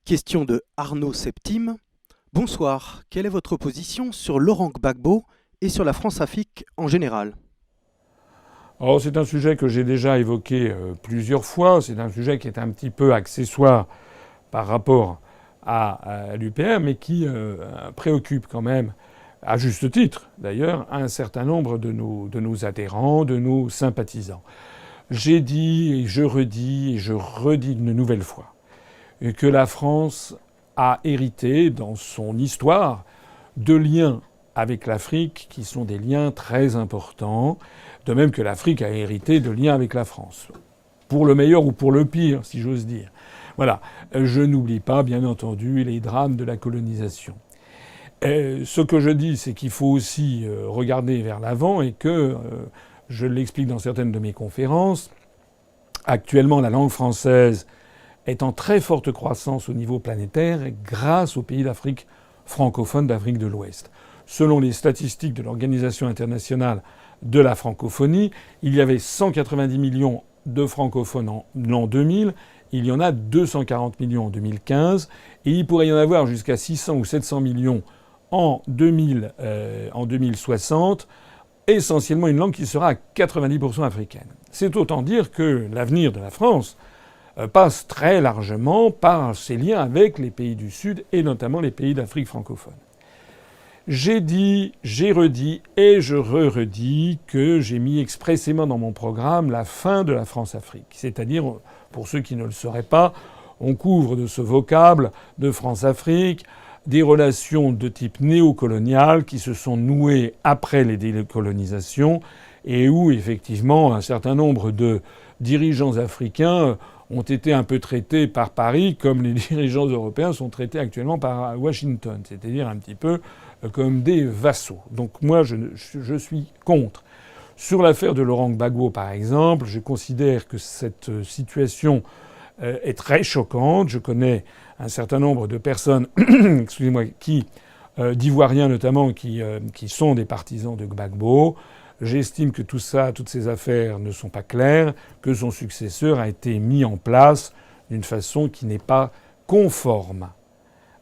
Question de Arnaud Septime. Bonsoir, quelle est votre position sur Laurent Gbagbo et sur la France-Afrique en général? Alors c'est un sujet que j'ai déjà évoqué plusieurs fois. C'est un sujet qui est un petit peu accessoire par rapport à l'UPR, mais qui préoccupe quand même, à juste titre d'ailleurs, un certain nombre de nos adhérents, de nos sympathisants. J'ai dit et je redis une nouvelle fois que la France a hérité dans son histoire de liens avec l'Afrique qui sont des liens très importants, de même que l'Afrique a hérité de liens avec la France. Pour le meilleur ou pour le pire, si j'ose dire. Voilà. Je n'oublie pas, bien entendu, les drames de la colonisation. Ce que je dis, c'est qu'il faut aussi regarder vers l'avant et que, je l'explique dans certaines de mes conférences, actuellement la langue française est en très forte croissance au niveau planétaire grâce aux pays d'Afrique francophone, d'Afrique de l'Ouest. Selon les statistiques de l'Organisation internationale de la francophonie, il y avait 190 millions de francophones en l'an 2000, il y en a 240 millions en 2015, et il pourrait y en avoir jusqu'à 600 ou 700 millions en 2060, essentiellement une langue qui sera à 90% africaine. C'est autant dire que l'avenir de la France passe très largement par ses liens avec les pays du Sud et notamment les pays d'Afrique francophone. J'ai dit, j'ai redit et je redis que j'ai mis expressément dans mon programme la fin de la France-Afrique. C'est-à-dire, pour ceux qui ne le sauraient pas, on couvre de ce vocable de France-Afrique des relations de type néocolonial qui se sont nouées après les décolonisations et où, effectivement, un certain nombre de dirigeants africains ont été un peu traités par Paris comme les dirigeants européens sont traités actuellement par Washington, c'est-à-dire un petit peu comme des vassaux. Donc moi, je suis contre. Sur l'affaire de Laurent Gbagbo, par exemple, je considère que cette situation est très choquante. Je connais un certain nombre de personnes, excusez-moi, d'Ivoiriens notamment, qui sont des partisans de Gbagbo. J'estime que tout ça, toutes ces affaires ne sont pas claires, que son successeur a été mis en place d'une façon qui n'est pas conforme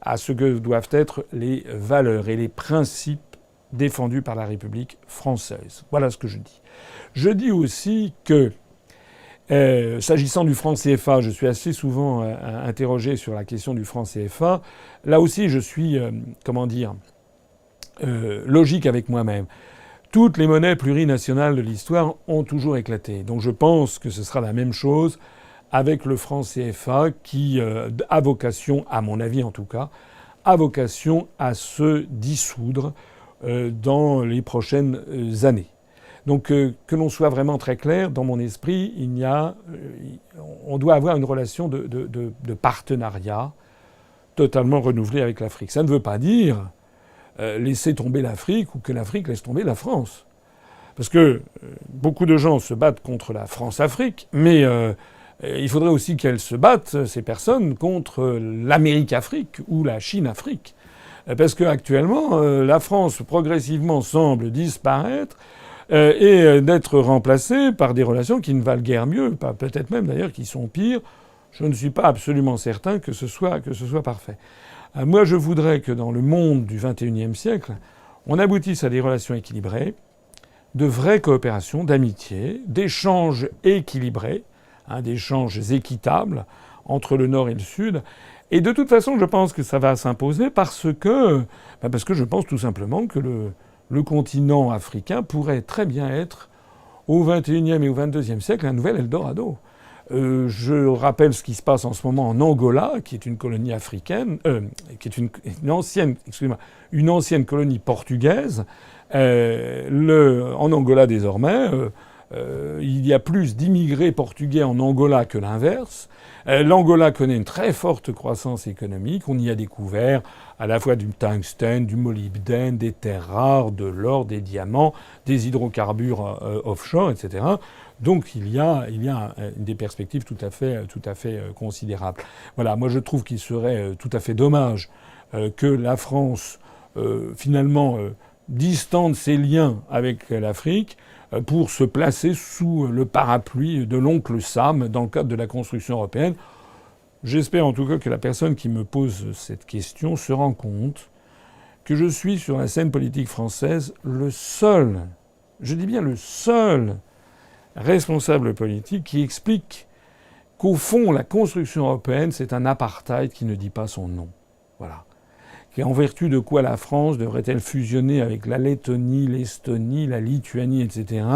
à ce que doivent être les valeurs et les principes défendus par la République française. Voilà ce que je dis. Je dis aussi que, s'agissant du franc CFA, je suis assez souvent interrogé sur la question du franc CFA. Là aussi, je suis, logique avec moi-même. Toutes les monnaies plurinationales de l'histoire ont toujours éclaté. Donc je pense que ce sera la même chose avec le franc CFA qui a vocation, à mon avis en tout cas, a vocation à se dissoudre dans les prochaines années. Donc que l'on soit vraiment très clair, dans mon esprit, on doit avoir une relation de partenariat totalement renouvelée avec l'Afrique. Ça ne veut pas dire laisser tomber l'Afrique ou que l'Afrique laisse tomber la France. Parce que beaucoup de gens se battent contre la France-Afrique, mais il faudrait aussi qu'elles se battent, ces personnes, contre l'Amérique-Afrique ou la Chine-Afrique. Parce qu'actuellement, la France progressivement semble disparaître et d'être remplacée par des relations qui ne valent guère mieux, peut-être même d'ailleurs qui sont pires. Je ne suis pas absolument certain que ce soit parfait. Moi, je voudrais que dans le monde du XXIe siècle, on aboutisse à des relations équilibrées, de vraies coopérations, d'amitié, d'échanges équilibrés, d'échanges équitables entre le Nord et le Sud. Et de toute façon, je pense que ça va s'imposer parce que je pense tout simplement que le continent africain pourrait très bien être, au XXIe et au XXIIe siècle, un nouvel Eldorado. Je rappelle ce qui se passe en ce moment en Angola, qui est une colonie africaine, qui est une ancienne colonie portugaise. En Angola désormais, il y a plus d'immigrés portugais en Angola que l'inverse. L'Angola connaît une très forte croissance économique. On y a découvert à la fois du tungstène, du molybdène, des terres rares, de l'or, des diamants, des hydrocarbures offshore, etc. Donc il y a des perspectives tout à fait considérables. Voilà, moi je trouve qu'il serait tout à fait dommage que la France finalement distende ses liens avec l'Afrique pour se placer sous le parapluie de l'oncle Sam dans le cadre de la construction européenne. J'espère en tout cas que la personne qui me pose cette question se rend compte que je suis sur la scène politique française le seul, je dis bien le seul responsable politique qui explique qu'au fond, la construction européenne, c'est un apartheid qui ne dit pas son nom. Voilà. Et en vertu de quoi la France devrait-elle fusionner avec la Lettonie, l'Estonie, la Lituanie, etc.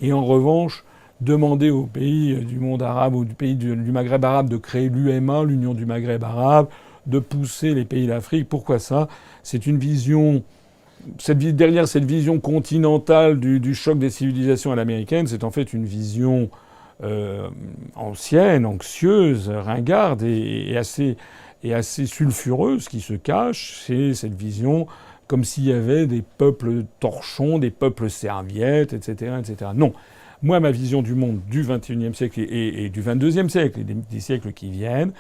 Et en revanche, demander aux pays du monde arabe ou du pays du Maghreb arabe de créer l'UMA, l'Union du Maghreb arabe, de pousser les pays d'Afrique. Pourquoi ça ? C'est une vision... derrière cette vision continentale du choc des civilisations à l'américaine, c'est en fait une vision ancienne, anxieuse, ringarde et assez sulfureuse qui se cache. C'est cette vision comme s'il y avait des peuples torchons, des peuples serviettes, etc., etc. Non. Moi, ma vision du monde du XXIe siècle et du XXIIe siècle et des siècles qui viennent,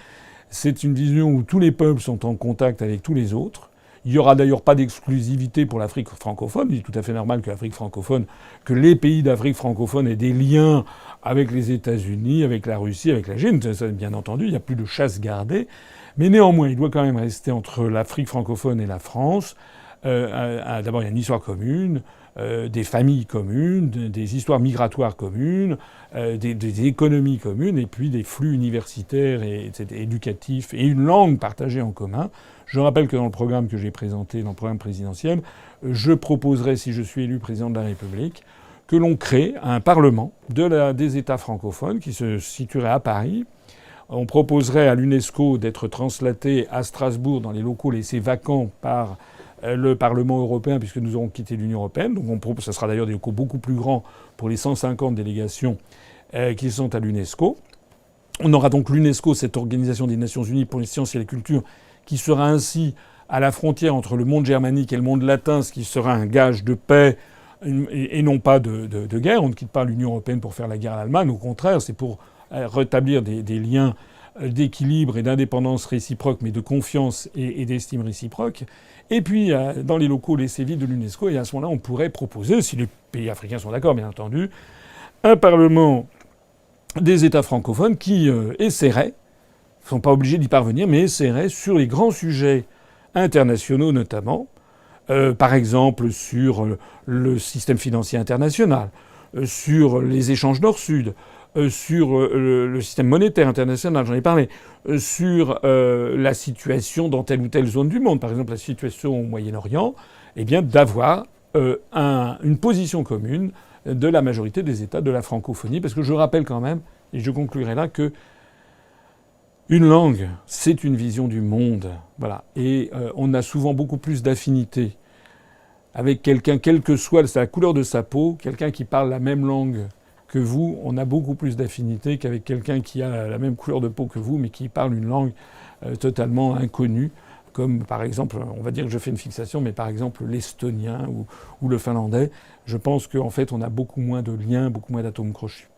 c'est une vision où tous les peuples sont en contact avec tous les autres. Il n'y aura d'ailleurs pas d'exclusivité pour l'Afrique francophone. Il est tout à fait normal que l'Afrique francophone, que les pays d'Afrique francophone aient des liens avec les États-Unis, avec la Russie, avec la Chine. Ça, bien entendu, il n'y a plus de chasse gardée. Mais néanmoins, il doit quand même rester entre l'Afrique francophone et la France. D'abord, il y a une histoire commune, des familles communes, des histoires migratoires communes, des économies communes, et puis des flux universitaires et éducatifs, et une langue partagée en commun. Je rappelle que dans le programme que j'ai présenté, dans le programme présidentiel, je proposerai, si je suis élu président de la République, que l'on crée un parlement des États francophones qui se situerait à Paris. On proposerait à l'UNESCO d'être translaté à Strasbourg dans les locaux laissés vacants par le Parlement européen, puisque nous aurons quitté l'Union européenne. Donc ça sera d'ailleurs des locaux beaucoup plus grands pour les 150 délégations qui sont à l'UNESCO. On aura donc l'UNESCO, cette organisation des Nations Unies pour les sciences et la culture, qui sera ainsi à la frontière entre le monde germanique et le monde latin, ce qui sera un gage de paix et non pas de guerre. On ne quitte pas l'Union européenne pour faire la guerre à l'Allemagne. Au contraire, c'est pour rétablir des liens d'équilibre et d'indépendance réciproque, mais de confiance et d'estime réciproque. Et puis, dans les locaux laissés vides de l'UNESCO, et à ce moment-là, on pourrait proposer, si les pays africains sont d'accord, bien entendu, un parlement des États francophones qui essaierait, ils ne sont pas obligés d'y parvenir, mais essaierait sur les grands sujets internationaux notamment, par exemple sur le système financier international, sur les échanges nord-sud, sur le système monétaire international, j'en ai parlé, sur la situation dans telle ou telle zone du monde, par exemple la situation au Moyen-Orient, eh bien d'avoir une position commune de la majorité des États de la francophonie, parce que je rappelle quand même, et je conclurai là, que une langue, c'est une vision du monde. Voilà. Et on a souvent beaucoup plus d'affinité avec quelqu'un, quelle que soit la couleur de sa peau, quelqu'un qui parle la même langue que vous, on a beaucoup plus d'affinité qu'avec quelqu'un qui a la même couleur de peau que vous, mais qui parle une langue totalement inconnue, comme par exemple, on va dire que je fais une fixation, mais par exemple l'estonien ou le finlandais. Je pense qu'en fait, on a beaucoup moins de liens, beaucoup moins d'atomes crochus.